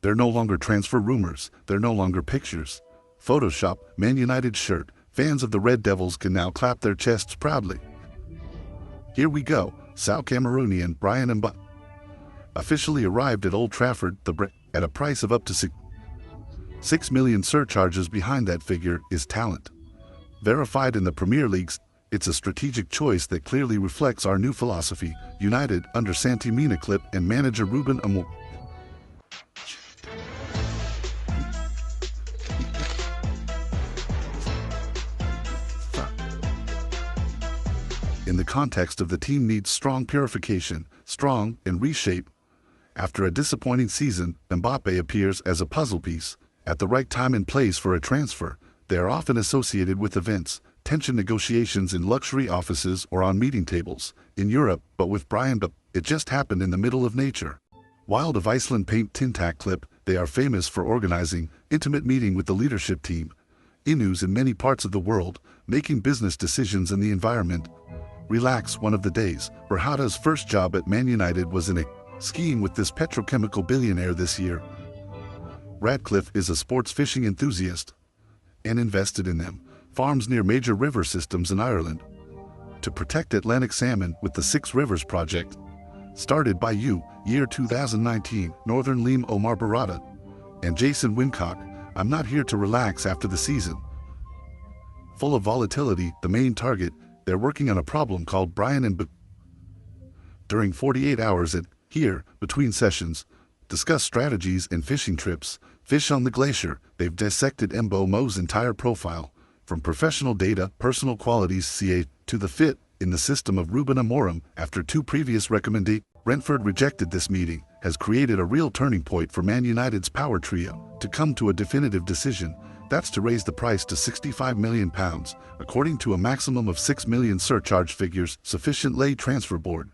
They're no longer transfer rumors, they're no longer pictures. Photoshop, Man United shirt, fans of the Red Devils can now clap their chests proudly. Here we go, South Cameroonian Bryan Mbeumo officially arrived at Old Trafford, at a price of up to 6 million. Surcharges behind that figure is talent. Verified in the Premier League, it's a strategic choice that clearly reflects our new philosophy, United under Santi Minaclip and manager Ruben Amorim. In the context of the team needs strong purification, strong and reshape. After a disappointing season, Mbappe appears as a puzzle piece. At the right time and place for a transfer, they are often associated with events, tension negotiations in luxury offices or on meeting tables. In Europe, but with Bryan Mbeumo, it just happened in the middle of nature. Wild of Iceland paint Tintac clip, they are famous for organizing intimate meeting with the leadership team. Inus in many parts of the world, making business decisions in the environment. Relax one of the days. Berhada's first job at Man United was in a skiing with this petrochemical billionaire this year. Ratcliffe is a sports fishing enthusiast and invested in them. Farms near major river systems in Ireland to protect Atlantic salmon with the Six Rivers Project. Started by year 2019, Northern Liam Omar Barada and Jason Wincock. I'm not here to relax after the season. Full of volatility, the main target, they're working on a problem called Bryan Mbeumo. During 48 hours between sessions, discuss strategies and fishing trips. Fish on the glacier, they've dissected Mbeumo's entire profile, from professional data, personal qualities, CA, to the fit in the system of Ruben Amorim. After two previous recommendations, Brentford rejected this meeting, has created a real turning point for Man United's power trio to come to a definitive decision. That's to raise the price to £65 million, according to a maximum of 6 million surcharge figures, sufficient lay transfer board.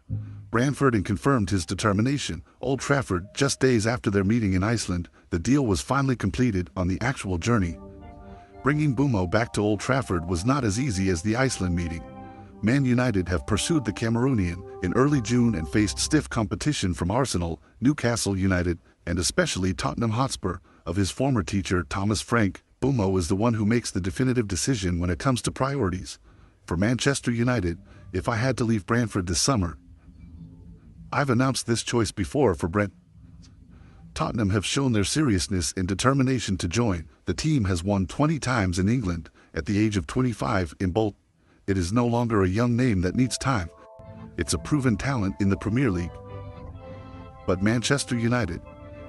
Brentford and confirmed his determination. Old Trafford, just days after their meeting in Iceland, the deal was finally completed. On the actual journey, bringing Mbeumo back to Old Trafford was not as easy as the Iceland meeting. Man United have pursued the Cameroonian in early June and faced stiff competition from Arsenal, Newcastle United, and especially Tottenham Hotspur. Of his former teacher Thomas Frank, Mbeumo is the one who makes the definitive decision when it comes to priorities. For Manchester United, if I had to leave Brentford this summer, I've announced this choice before for Brent. Tottenham have shown their seriousness and determination to join. The team has won 20 times in England at the age of 25 in both. It is no longer a young name that needs time. It's a proven talent in the Premier League. But Manchester United,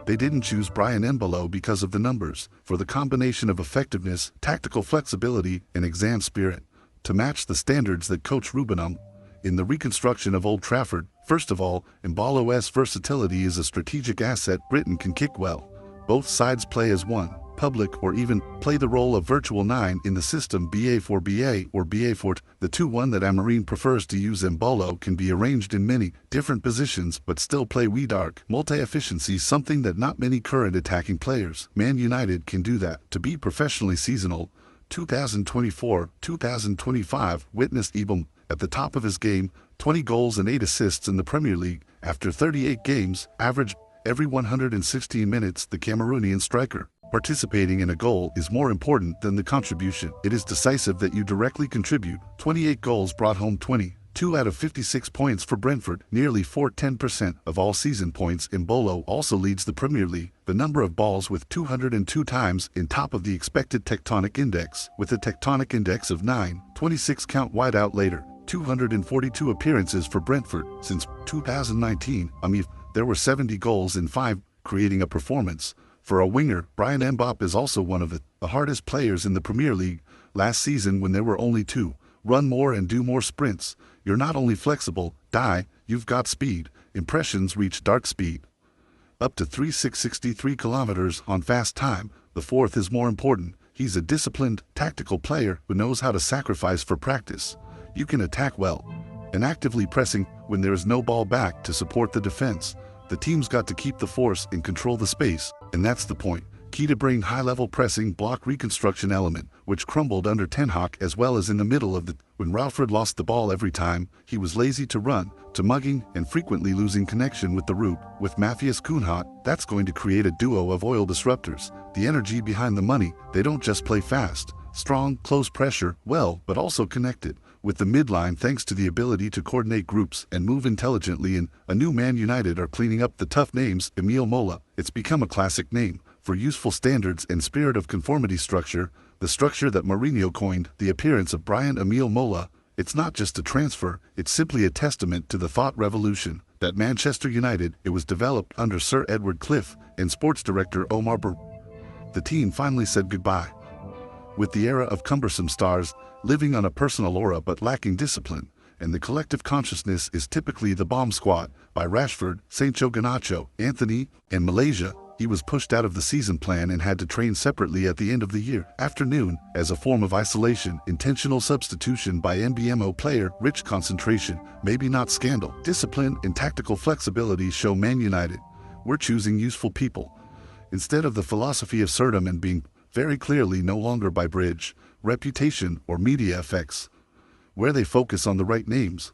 they didn't choose Bryan Mbeumo because of the numbers, for the combination of effectiveness, tactical flexibility, and exam spirit, to match the standards that coach Ruben Amorim. In the reconstruction of Old Trafford, first of all, Mbeumo's versatility is a strategic asset. Britain can kick well. Both sides play as one, public or even play the role of virtual 9 in the system BA4BA or BA4. The 2-1 that Amorim prefers to use. Mbeumo can be arranged in many different positions but still play dark. Multi-efficiency, something that not many current attacking players. Man United can do that. To be professionally seasonal, 2024-2025 witnessed Mbeumo at the top of his game, 20 goals and 8 assists in the Premier League. After 38 games, average every 116 minutes, the Cameroonian striker participating in a goal is more important than the contribution. It is decisive that you directly contribute. 28 goals brought home 22 out of 56 points for Brentford, nearly 10% of all season points. Mbeumo also leads the Premier League, the number of balls with 202 times in top of the expected tectonic index, with a tectonic index of 9, 26 count wide out later. 242 appearances for Brentford since 2019. There were 70 goals in 5, creating a performance. For a winger, Bryan Mbeumo is also one of the hardest players in the Premier League. Last season, when there were only 2, run more and do more sprints. You're not only flexible, you've got speed. Impressions reach dark speed, up to 3,663 kilometers on fast time. The fourth is more important. He's a disciplined, tactical player who knows how to sacrifice for practice. You can attack well and actively pressing when there is no ball back to support the defense. The team's got to keep the force and control the space, and that's the point. Key to bring high-level pressing block reconstruction element, which crumbled under Ten Hag as well as in the middle of the... When Ralfred lost the ball every time, he was lazy to run, to mugging, and frequently losing connection with the root. With Matthias Cunha, that's going to create a duo of oil disruptors. The energy behind the money, they don't just play fast, strong, close pressure, well, but also connected. With the midline thanks to the ability to coordinate groups and move intelligently, and a new Man United are cleaning up the tough names. Emile Mola, it's become a classic name for useful standards and spirit of conformity structure, the structure that Mourinho coined. The appearance of Bryan Emile Mola, it's not just a transfer, it's simply a testament to the thought revolution that Manchester United. It was developed under Sir Ratcliffe and sports director Omar Ber. The team finally said goodbye. With the era of cumbersome stars, living on a personal aura but lacking discipline, and the collective consciousness is typically the bomb squad by Rashford, Sancho Garnacho, Anthony, and Malaysia. He was pushed out of the season plan and had to train separately at the end of the year. Afternoon, as a form of isolation, intentional substitution by Mbeumo player, rich concentration, maybe not scandal. Discipline and tactical flexibility show Man United. We're choosing useful people. Instead of the philosophy of Surdom and being very clearly no longer by bridge, reputation, or media effects, where they focus on the right names.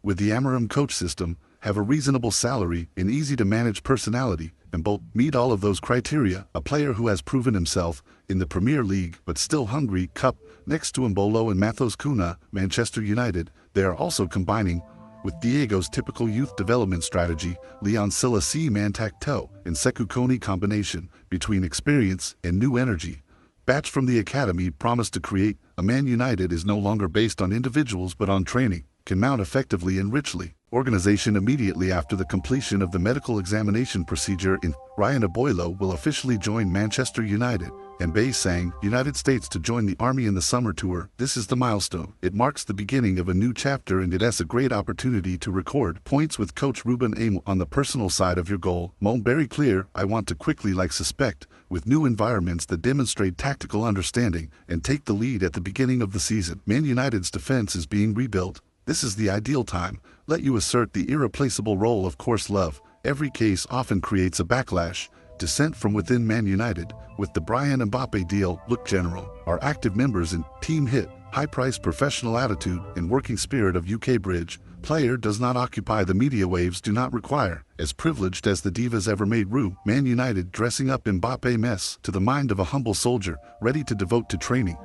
With the Amorim coach system, have a reasonable salary, an easy-to-manage personality, and both meet all of those criteria. A player who has proven himself in the Premier League but still hungry. Cup, next to Mbolo and Matheus Cunha, Manchester United, they are also combining with Diego's typical youth development strategy, Leon Silla Man-Tak-To, and Sekou Kone combination between experience and new energy. Batch from the academy promised to create a Man United is no longer based on individuals but on training, can mount effectively and richly. Organization immediately after the completion of the medical examination procedure in Bryan Mbeumo will officially join Manchester United, and Bay sang United States to join the Army in the summer tour. This is the milestone. It marks the beginning of a new chapter and it has a great opportunity to record points with coach Ruben Amorim on the personal side of your goal. Mo very clear, I want to quickly suspect, with new environments that demonstrate tactical understanding and take the lead at the beginning of the season. Man United's defense is being rebuilt. This is the ideal time. Let you assert the irreplaceable role of course love. Every case often creates a backlash. Dissent from within Man United. With the Bryan Mbeumo deal, look general. Our active members in Team Hit, high-priced professional attitude and working spirit of UK Bridge. Player does not occupy the media waves do not require. As privileged as the divas ever made Rue. Man United dressing up Mbappe mess to the mind of a humble soldier, ready to devote to training.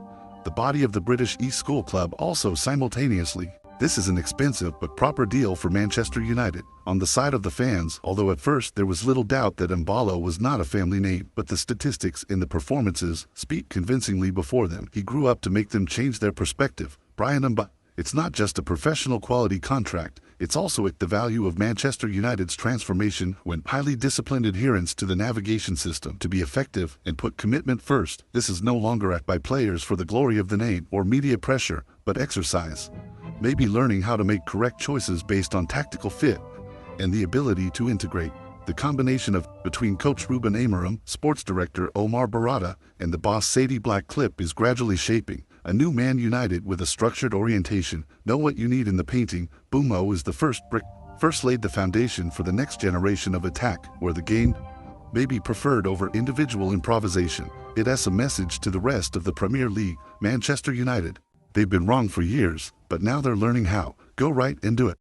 The body of the British East School Club also simultaneously. This is an expensive but proper deal for Manchester United. On the side of the fans, although at first there was little doubt that Mbeumo was not a family name, but the statistics in the performances speak convincingly before them. He grew up to make them change their perspective. Bryan Mbeumo, it's not just a professional quality contract, it's also the value of Manchester United's transformation when highly disciplined adherence to the navigation system to be effective and put commitment first. This is no longer act by players for the glory of the name or media pressure, but exercise. Maybe learning how to make correct choices based on tactical fit and the ability to integrate. The combination of between coach Ruben Amorim, sports director Omar Barada, and the boss Sadie Black-Clip is gradually shaping a new Man United with a structured orientation. Know what you need in the painting. Mbeumo is the first brick, first laid the foundation for the next generation of attack, where the game may be preferred over individual improvisation. It has a message to the rest of the Premier League. Manchester United, they've been wrong for years, but now they're learning how. Go right and do it.